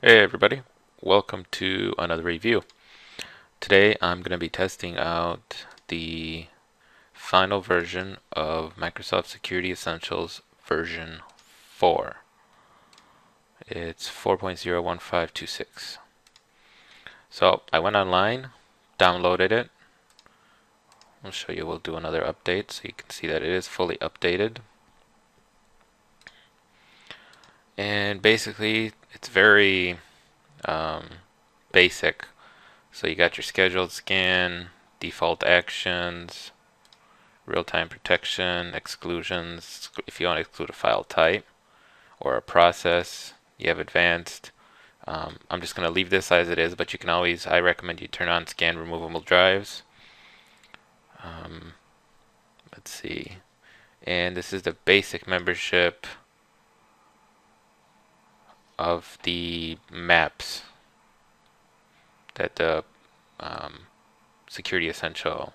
Hey everybody, welcome to another review. Today I'm going to be testing out the final version of Microsoft Security Essentials version 4. It's 4.01526. So I went online, downloaded it. I'll show you, we'll do another update so you can see that it is fully updated. And basically it's very basic. So you got your scheduled scan, default actions, real-time protection, exclusions, if you want to exclude a file type or a process. You have advanced. I'm just going to leave this as it is, but you can always, I recommend you turn on scan removable drives. Um, let's see. And this is the basic membership of the maps that the um, Security Essential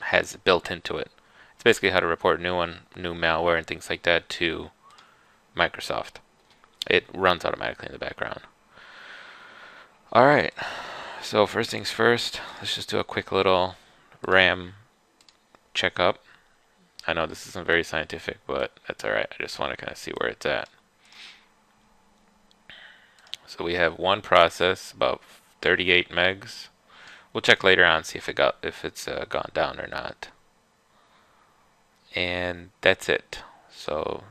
has built into it. It's basically how to report new malware and things like that to Microsoft. It runs automatically in the background. Alright, so first things first, let's just do a quick little RAM checkup. I know this isn't very scientific, but that's alright. I just want to kind of see where it's at. So we have one process, about 38 megs. We'll check later on, see if it's gone down or not. And that's it. So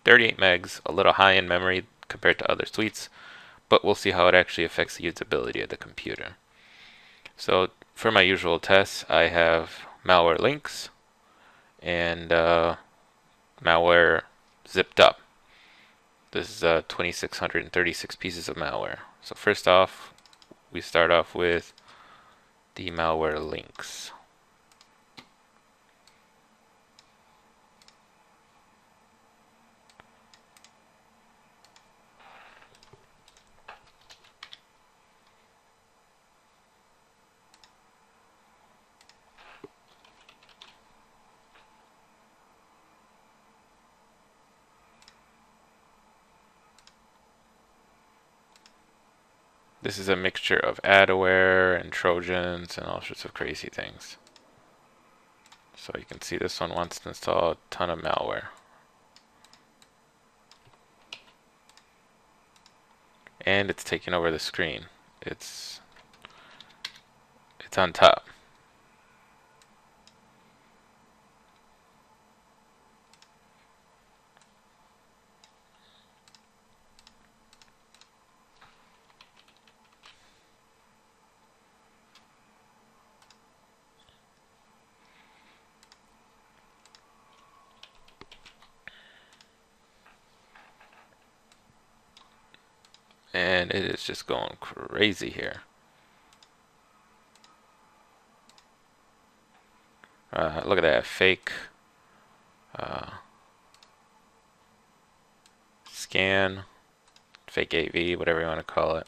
38 megs, a little high in memory compared to other suites, but we'll see how it actually affects the usability of the computer. So for my usual tests, I have malware links and malware zipped up. This is 2,636 pieces of malware. So first off, we start off with the malware links. This is a mixture of adware and trojans and all sorts of crazy things. So you can see this one wants to install a ton of malware. And it's taking over the screen. It's on top. And it is just going crazy here. Look at that fake scan, fake AV, whatever you want to call it.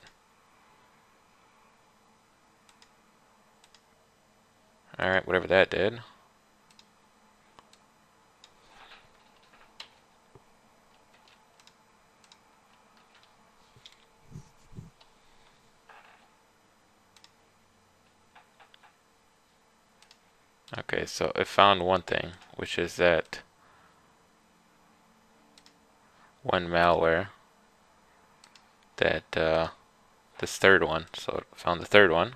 Alright, whatever that did. Okay, so it found one thing, which is that one malware that this third one. So it found the third one.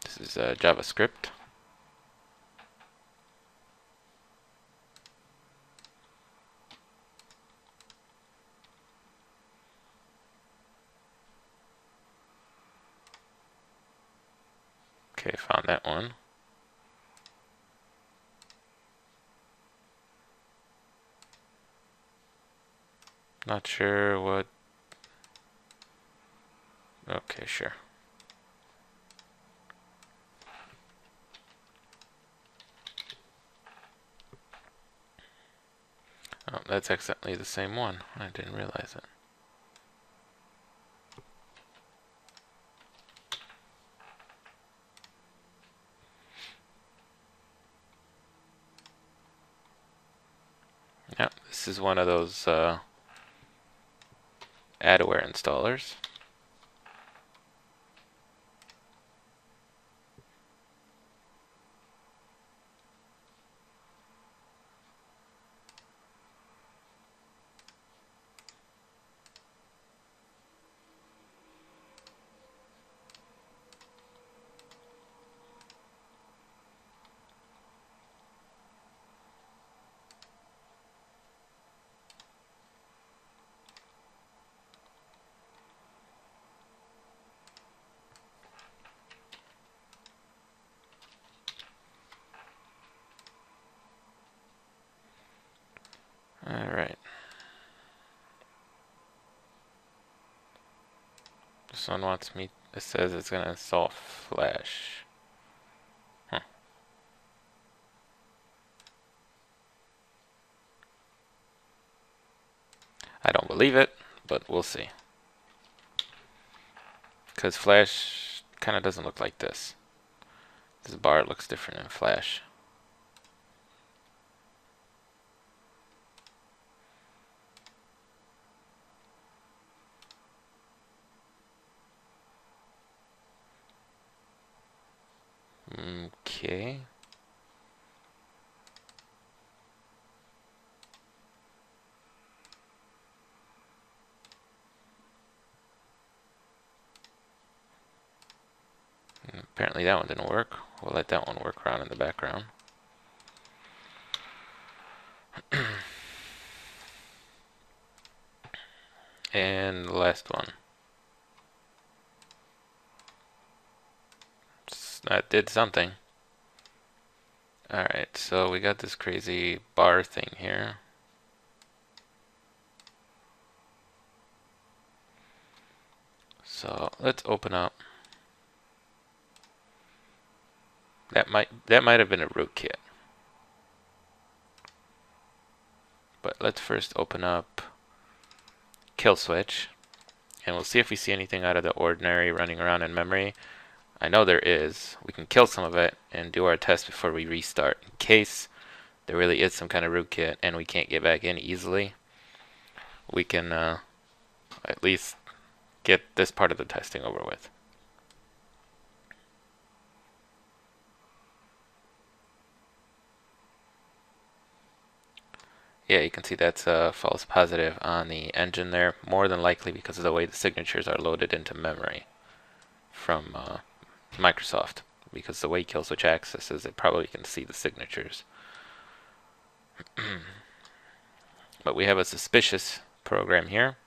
This is JavaScript. Okay, found that one. Not sure what. Okay, sure. Oh, that's accidentally the same one. I didn't realize it. this is one of those adware installers. Alright. This one wants me, it says it's gonna install Flash. Huh. I don't believe it, but we'll see. Because Flash kind of doesn't look like this. This bar looks different in Flash. Okay. Apparently that one didn't work. We'll let that one work around in the background. And the last one. That did something. Alright, so we got this crazy bar thing here. So let's open up. That might have been a rootkit. But let's first open up Killswitch, and we'll see if we see anything out of the ordinary running around in memory. I know there is. We can kill some of it and do our test before we restart, in case there really is some kind of rootkit and we can't get back in easily. We can at least get this part of the testing over with. Yeah, you can see that's a false positive on the engine there, more than likely because of the way the signatures are loaded into memory from Microsoft. Because the way Killswitch accesses it, probably can see the signatures. But we have a suspicious program here,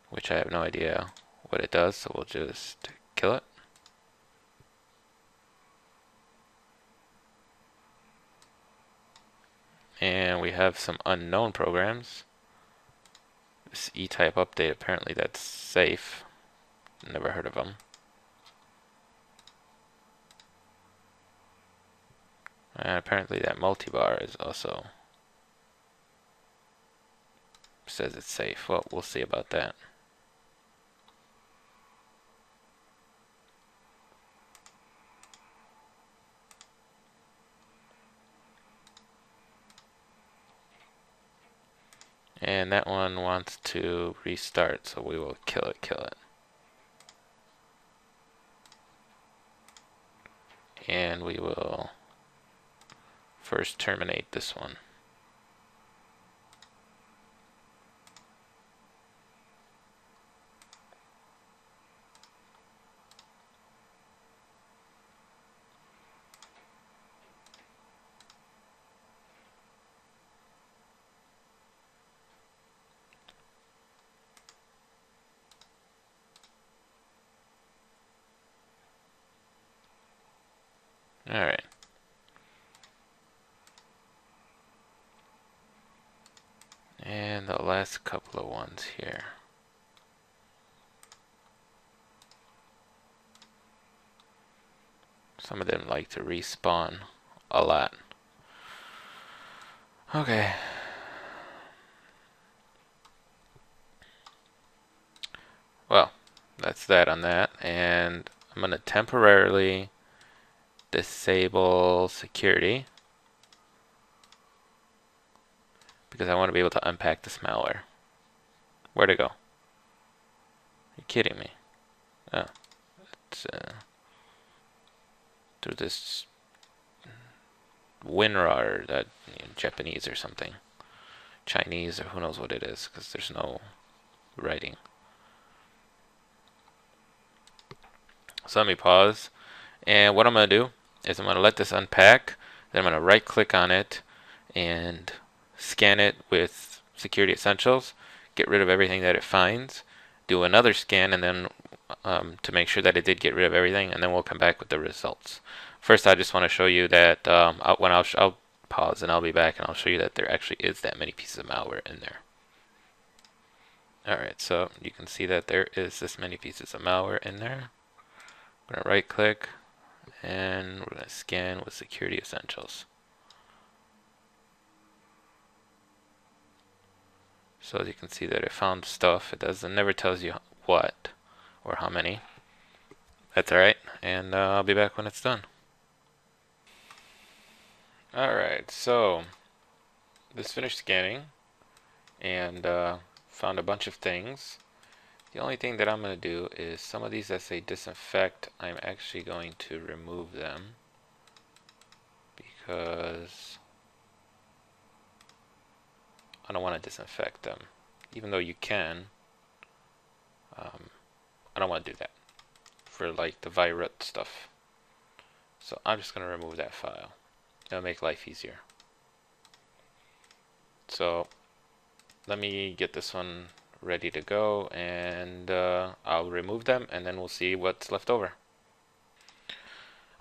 which I have no idea what it does, so we'll just kill it. And we have some unknown programs. This E-type update, apparently that's safe. Never heard of them. And apparently that multi-bar is also says it's safe. Well, we'll see about that. And that one wants to restart, so we will kill it. And we will first terminate this one. Alright. And the last couple of ones here. Some of them like to respawn a lot. Okay. Well, that's that on that. And I'm going to temporarily disable security, because I want to be able to unpack this malware. Where'd it go? You're kidding me. Oh, it's through this WinRAR, that Japanese or something, Chinese or who knows what it is, because there's no writing. So let me pause, and what I'm going to do is I'm going to let this unpack, then I'm going to right click on it and scan it with Security Essentials, get rid of everything that it finds, do another scan, and then to make sure that it did get rid of everything, and then we'll come back with the results. First, I just want to show you that I'll pause and I'll be back and I'll show you that there actually is that many pieces of malware in there. Alright, so you can see that there is this many pieces of malware in there. I'm going to right click and we're going to scan with Security Essentials. So as you can see that it found stuff. It never tells you what or how many. That's alright, and I'll be back when it's done. Alright, so this finished scanning and found a bunch of things. The only thing that I'm going to do is some of these that say disinfect, I'm actually going to remove them because I don't want to disinfect them. Even though you can, I don't want to do that for like the virus stuff. So I'm just going to remove that file. It'll make life easier. So let me get this one ready to go, and I'll remove them and then we'll see what's left over.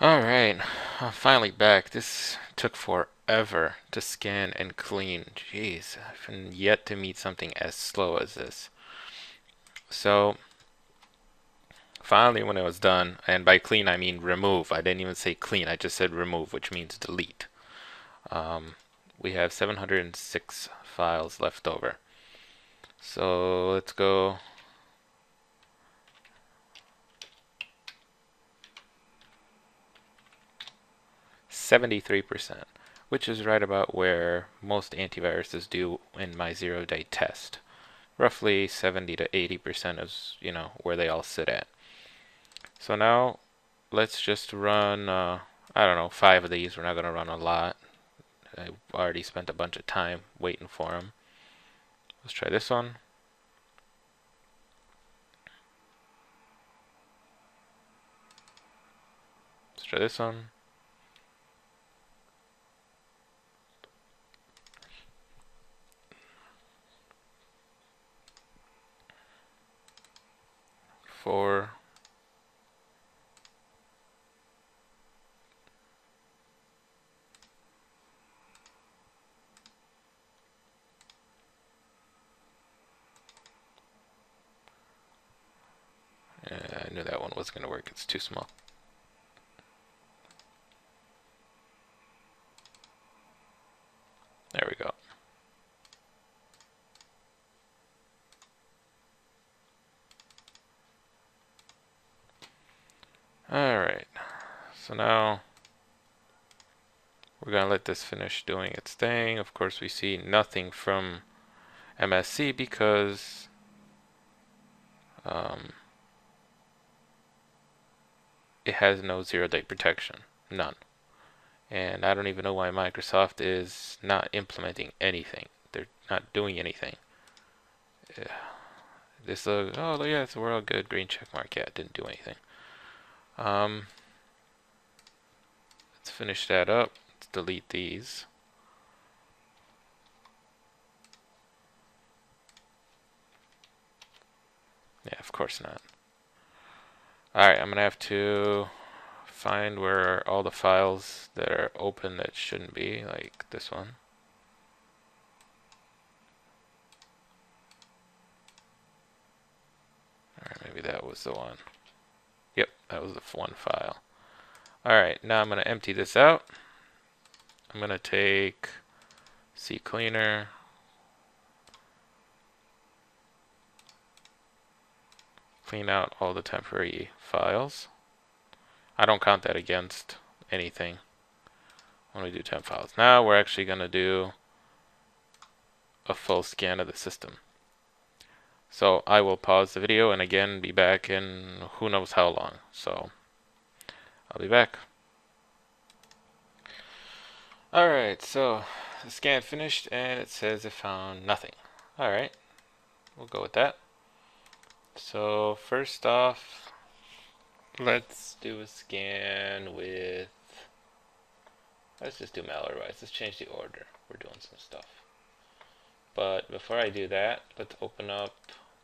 Alright, I'm finally back. This took forever to scan and clean. Jeez, I've yet to meet something as slow as this. So finally when it was done, and by clean I mean remove. I didn't even say clean, I just said remove, which means delete. We have 706 files left over. So let's go. %, which is right about where most antiviruses do in my 0-day test. Roughly 70 to 80% is, where they all sit at. So now let's just run, I don't know, 5 of these. We're not going to run a lot. I already spent a bunch of time waiting for them. Let's try this one. Let's try this one. Four. I knew that one wasn't going to work. It's too small. There we go. Alright, so now we're going to let this finish doing its thing. Of course, we see nothing from MSC because it has no 0-day protection. None. And I don't even know why Microsoft is not implementing anything. They're not doing anything. This looks, oh yeah, so we're all good. Green check mark. Yeah, it didn't do anything. Let's finish that up. Let's delete these. Yeah, of course not. Alright, I'm going to have to find where all the files that are open that shouldn't be, like this one. Alright, maybe that was the one. Yep, that was the one file. Alright, now I'm going to empty this out. I'm going to take CCleaner, clean out all the temporary files. I don't count that against anything when we do temp files. Now we're actually going to do a full scan of the system. So I will pause the video and again be back in who knows how long. So I'll be back. Alright, so the scan finished and it says it found nothing. Alright, we'll go with that. So first off, let's do a scan with, let's just do malware-wise. Let's change the order. We're doing some stuff. But before I do that, let's open up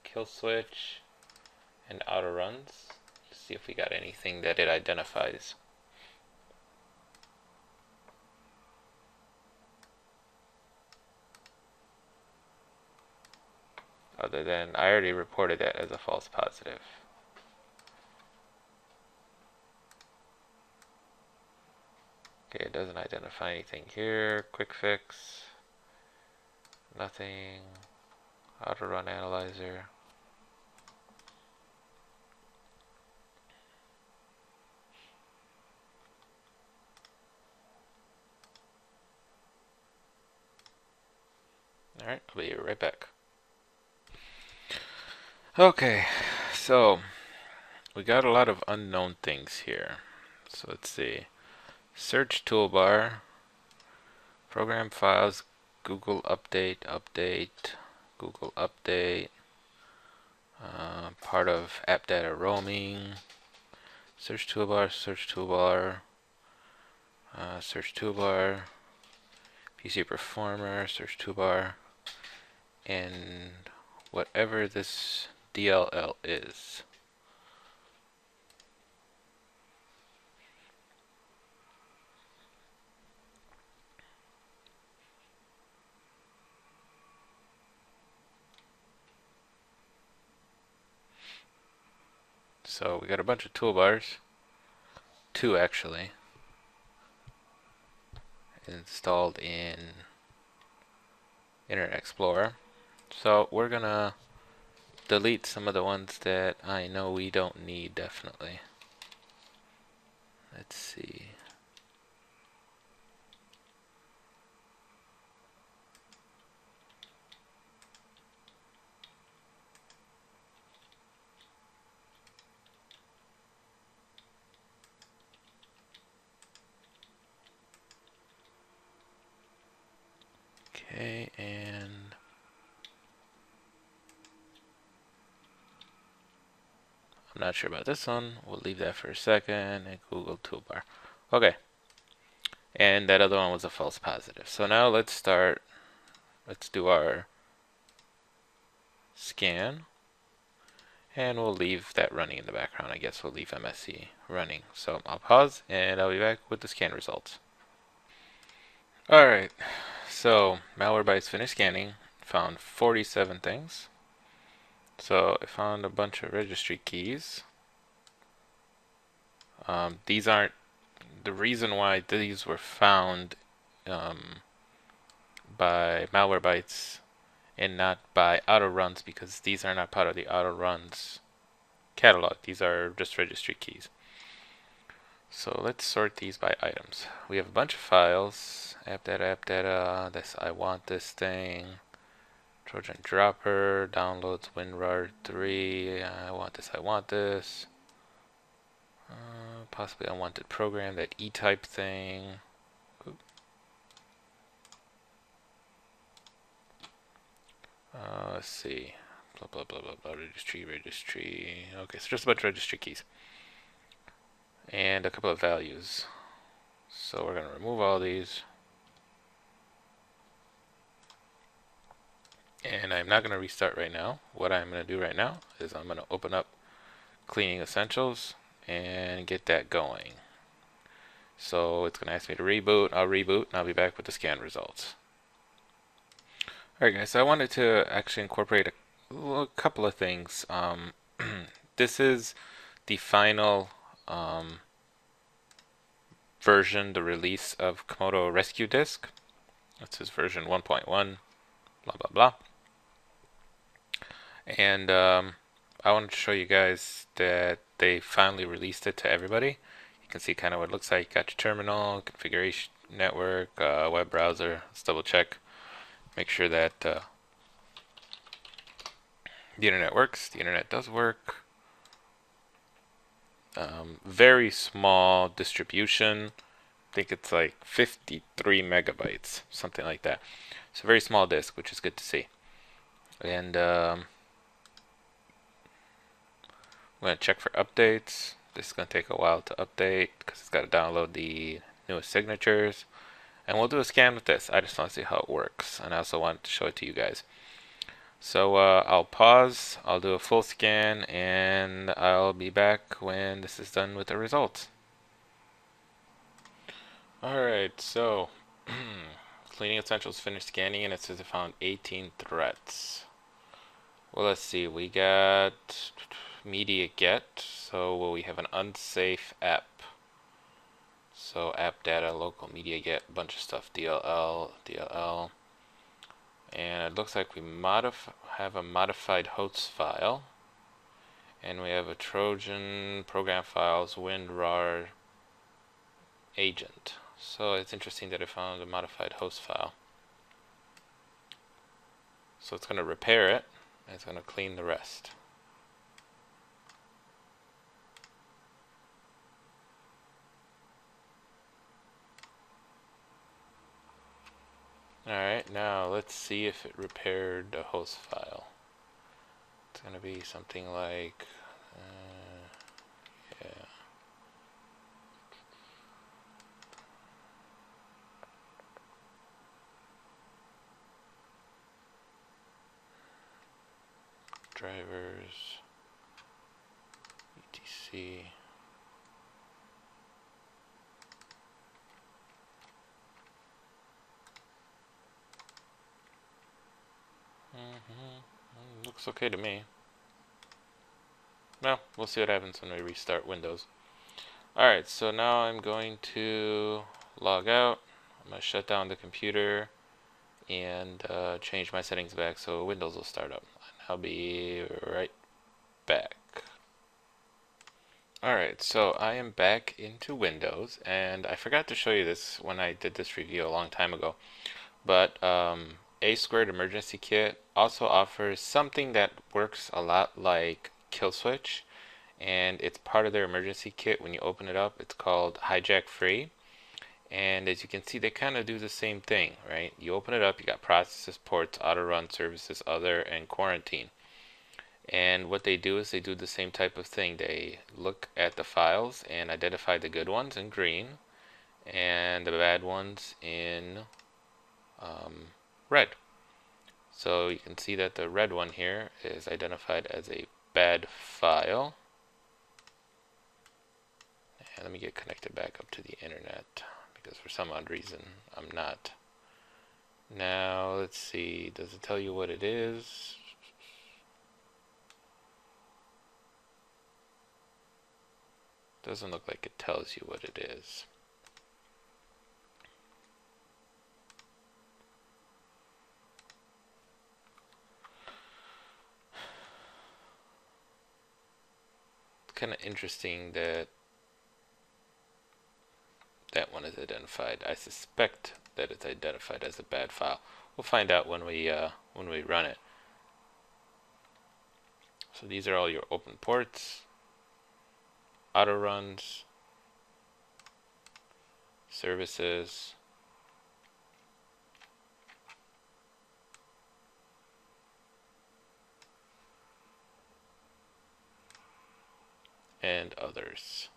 Killswitch and auto runs to see if we got anything that it identifies. Other than I already reported that as a false positive. Okay, it doesn't identify anything here. Quick fix. Nothing. Auto run analyzer. Alright, I'll be right back. Okay, so we got a lot of unknown things here. So let's see. Search toolbar, program files, Google update, Google update, part of app data roaming, search toolbar, search toolbar, PC performer, search toolbar, and whatever this DLL is. So we got a bunch of toolbars, 2 actually, installed in Internet Explorer. So we're gonna delete some of the ones that I know we don't need definitely. Let's see. Okay, and I'm not sure about this one. We'll leave that for a second. And Google toolbar. Okay. And that other one was a false positive. So now let's do our scan. And we'll leave that running in the background. I guess we'll leave MSC running. So I'll pause and I'll be back with the scan results. Alright, so Malwarebytes finished scanning, found 47 things. So I found a bunch of registry keys. These aren't, the reason why these were found by Malwarebytes and not by auto runs, because these are not part of the auto runs catalog. These are just registry keys. So let's sort these by items. We have a bunch of files. App data, this I want this thing. Trojan dropper, downloads WinRAR 3. I want this. Possibly unwanted program, that E-type thing. Let's see. Blah, blah, blah, blah, blah. Registry. Okay, so just a bunch of registry keys. And a couple of values. So we're going to remove all these. And I'm not going to restart right now. What I'm going to do right now is I'm going to open up Cleaning Essentials and get that going. So it's going to ask me to reboot. I'll reboot and I'll be back with the scan results. Alright guys, so I wanted to actually incorporate a couple of things. This is the final version, the release of Coto Rescue Disk. This is version 1.1, blah blah blah. And I wanted to show you guys that they finally released it to everybody. You can see kind of what it looks like. You got your terminal, configuration, network, web browser. Let's double check. Make sure that The internet works. The internet does work. Very small distribution. I think it's like 53 megabytes, something like that. It's a very small disk, which is good to see. And I'm going to check for updates. This is going to take a while to update because it's got to download the newest signatures. And we'll do a scan with this. I just want to see how it works. And I also want to show it to you guys. So I'll pause, I'll do a full scan, and I'll be back when this is done with the results. Alright, so Cleaning Essentials finished scanning and it says it found 18 threats. Well, let's see, we got media get, so we have an unsafe app. So app data, local media get, bunch of stuff, DLL. And it looks like we have a modified host file. And we have a Trojan program files WinRAR agent. So it's interesting that it found a modified host file. So it's going to repair it, and it's going to clean the rest. Alright, now let's see if it repaired the host file. It's going to be something like, yeah. Drivers, etc. Looks okay to me. Well, we'll see what happens when we restart Windows. Alright, so now I'm going to log out. I'm going to shut down the computer and change my settings back so Windows will start up. And I'll be right back. Alright, so I am back into Windows, and I forgot to show you this when I did this review a long time ago, but A Squared Emergency Kit also offers something that works a lot like Killswitch, and it's part of their emergency kit. When you open it up, it's called Hijack Free. And as you can see, they kind of do the same thing, right? You open it up, you got processes, ports, auto run, services, other, and quarantine. And what they do is they do the same type of thing. They look at the files and identify the good ones in green and the bad ones in red. So you can see that the red one here is identified as a bad file. And let me get connected back up to the internet because for some odd reason I'm not. Now let's see, does it tell you what it is? Doesn't look like it tells you what it is. It's kind of interesting that that one is identified. I suspect that it's identified as a bad file. We'll find out when we run it. So these are all your open ports, auto runs, services, and others.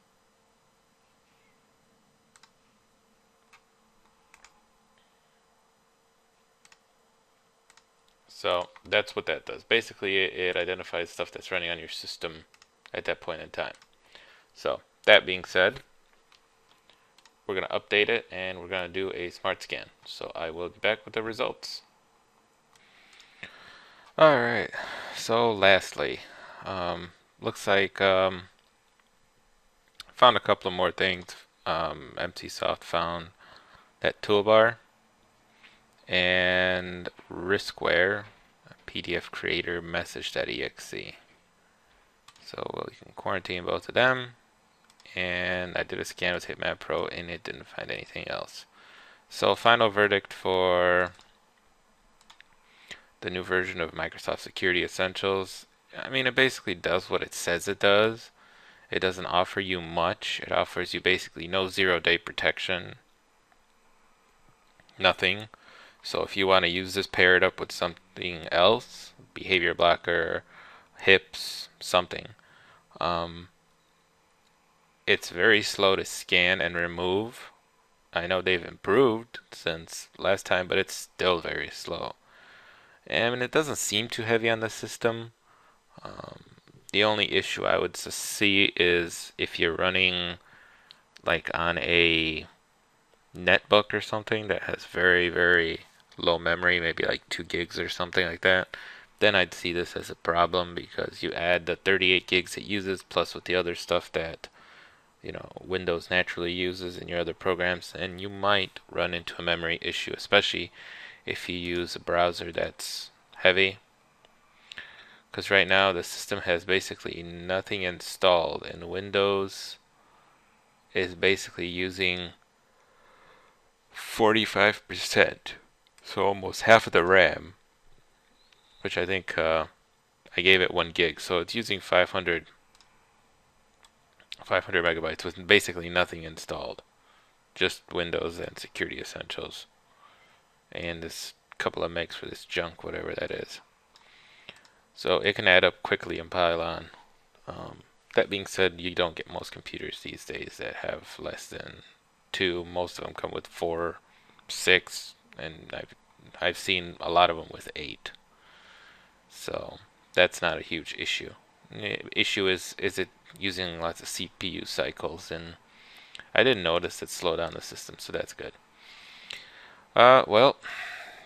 So that's what that does. Basically, it identifies stuff that's running on your system at that point in time. So that being said, we're going to update it and we're going to do a smart scan. So I will be back with the results. Alright, so lastly, looks like found a couple of more things. MTSoft found that toolbar and riskware PDF creator message.exe. So you can quarantine both of them. And I did a scan with Hitmap Pro and it didn't find anything else. So final verdict for the new version of Microsoft Security Essentials I mean, it basically does what it says it does. It doesn't offer you much. It offers you basically no 0-day protection, nothing. So if you want to use this, pair it up with something else, behavior blocker, hips, something. Um, it's very slow to scan and remove. I know they've improved since last time, but it's still very slow. And it doesn't seem too heavy on the system. Um, the only issue I would see is if you're running like on a netbook or something that has very, very low memory, maybe like 2 gigs or something like that, then I'd see this as a problem because you add the 38 gigs it uses plus with the other stuff that Windows naturally uses in your other programs, and you might run into a memory issue, especially if you use a browser that's heavy. Because right now the system has basically nothing installed, and Windows is basically using 45%, so almost half of the RAM, which I think I gave it 1 gig, so it's using 500 megabytes with basically nothing installed, just Windows and Security Essentials, and this couple of megs for this junk, whatever that is. So it can add up quickly and pile on. That being said, you don't get most computers these days that have less than 2. Most of them come with 4, 6, and I've seen a lot of them with 8. So that's not a huge issue. The issue is it using lots of CPU cycles, and I didn't notice it slowed down the system, so that's good. Well,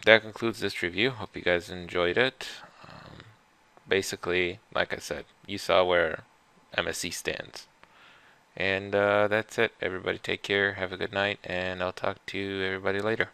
that concludes this review. Hope you guys enjoyed it. Basically, like I said, you saw where MSC stands. And that's it. Everybody take care. Have a good night. And I'll talk to everybody later.